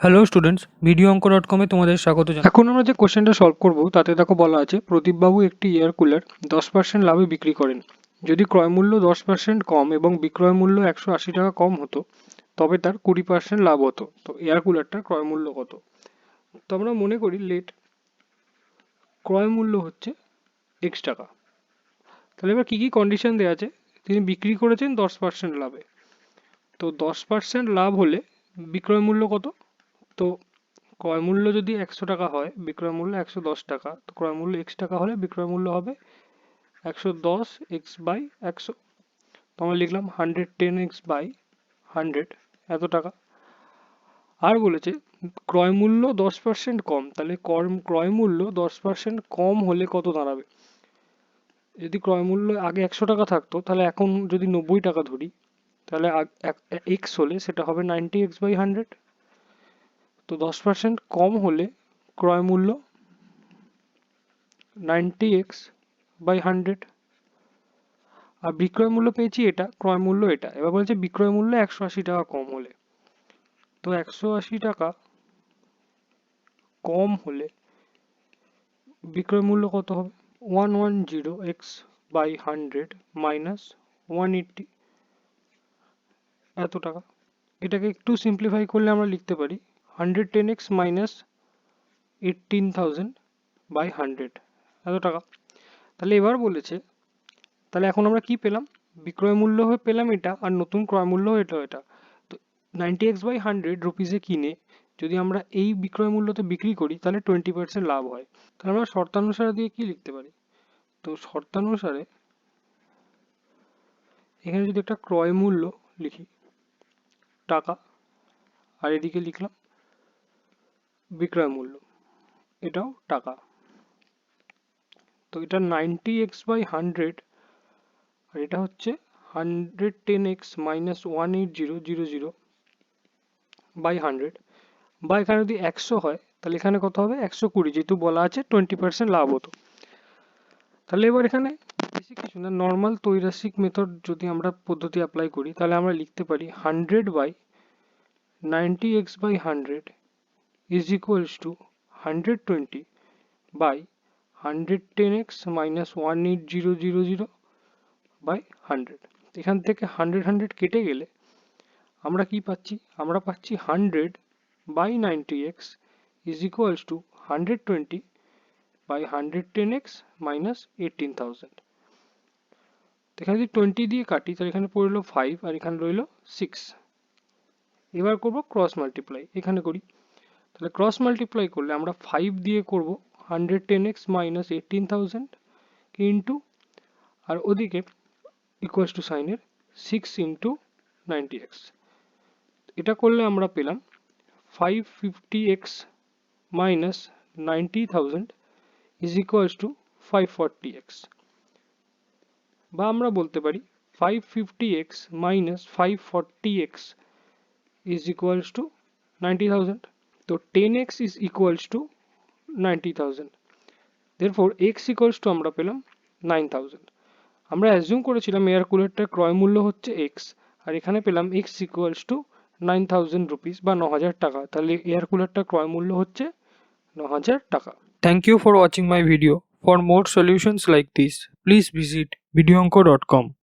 Hello students, video অঙ্ক.com এ তোমাদের স্বাগত জানাই। এখন আমরা যে কোশ্চেনটা সলভ করব তাতে দেখো বলা আছে প্রদীপবাবু একটি এয়ার কুলার 10% লাভে বিক্রি করেন। যদি ক্রয় মূল্য 10% কম এবং বিক্রয় মূল্য 180 টাকা কম হতো তবে তার 20% লাভ হতো। তো এয়ার কুলারটার ক্রয় মূল্য কত? তো আমরা মনে করি লেট ক্রয় মূল্য হচ্ছে x টাকা। তাহলে এবার কি কি কন্ডিশন দেওয়া আছে? তিনি বিক্রি করেছেন 10% লাভে। তো 10% লাভ হলে বিক্রয় মূল্য কত? তো ক্রয় মূল্য যদি 100 টাকা হয়, বিক্রয় মূল্য 110 টাকা, তো ক্রয় মূল্য x টাকা হলে বিক্রয় মূল্য হবে 110x/100। তো আমরা লিখলাম 110x/100 এত টাকা। আর বলেছে ক্রয় মূল্য 10% কম, তাহলে ক্রয় মূল্য 10% কম হলে কত দাঁড়াবে? যদি ক্রয় মূল্য আগে 100 টাকা থাকতো তাহলে এখন যদি 90 টাকা ধরি তাহলে x হলে সেটা হবে 90x/100। তো 10% কম হলে ক্রয় মূল্য 90x/100। আর বিক্রয় মূল্য পেয়েছি এটা, ক্রয় মূল্য এটা। এবার বলছে বিক্রয় মূল্য 180 টাকা কম হলে, তো 180 টাকা কম হলে বিক্রয় মূল্য কত হবে? 110x/100 মাইনাস 180 এত টাকা। এটাকে একটু সিম্পলিফাই করলে আমরা লিখতে পারি 110x মাইনাস 18,000/100 এত টাকা। তাহলে এবার বলেছে, তাহলে এখন আমরা কি পেলাম? বিক্রয় মূল্য হয়ে পেলাম এটা, আর নতুন ক্রয় মূল্য এটা। তো 90x/100 রুপিসে কিনে যদি আমরা এই বিক্রয় মূল্যতে বিক্রি করি তাহলে 20% লাভ হয়। তাহলে আমরা শর্তানুসারে দিয়ে কি লিখতে পারি? তো শর্তানুসারে এখানে যদি একটা ক্রয় মূল্য লিখি টাকা, আর এদিকে লিখলাম বিক্রয় মূল্য, এটাও টাকা। তো এটা 90x/100 আর এটা হচ্ছে 110x মাইনাস 180,000/100, বা এখানে যদি 100 হয় তাহলে এখানে কত হবে? 120, যেহেতু বলা আছে 20% লাভ হতো। তাহলে এবার এখানে বেশি কিছু না, নর্মাল ত্রৈরাসিক মেথড যদি আমরা পদ্ধতি অ্যাপ্লাই করি তাহলে আমরা লিখতে পারি 100/90x/100 is equals to 120/110x minus 180,000/100। এখান থেকে 100 কেটে গেলে আমরা কি পাচ্ছি? আমরা পাচ্ছি 100/90x is equals to 120/110x minus 18,000। এখানে যদি 20 দিয়ে কাটি তাহলে এখানে পড়লো 5 আর এখানে রইলো 6। এবার করব ক্রস মাল্টিপ্লাই, এখানে করি। তাহলে ক্রস মাল্টিপ্লাই করলে আমরা 5 দিয়ে করব 110x minus 18,000 ইন্টু, আর ওদিকে ইকুয়ালস টু সাইনের 6 ইন্টু 90x। এটা করলে আমরা পেলাম 550x minus 90,000 is equals to 540x, বা আমরা বলতে পারি 550x minus 540x is equals to 90,000. তো 10x is equals to 90,000. Therefore x equals to আমরা পেলাম 9,000. আমরা অ্যাজিউম করেছিলাম এয়ার কুলারটার ক্রয় মূল্য হচ্ছে x, আর এখানে পেলাম x equals to 9,000 rupees বা 9,000 টাকা। তাহলে এয়ার কুলারটার ক্রয় মূল্য হচ্ছে 9,000 টাকা। Thank you for watching my video. For more solutions like this, please visit videoonko.com.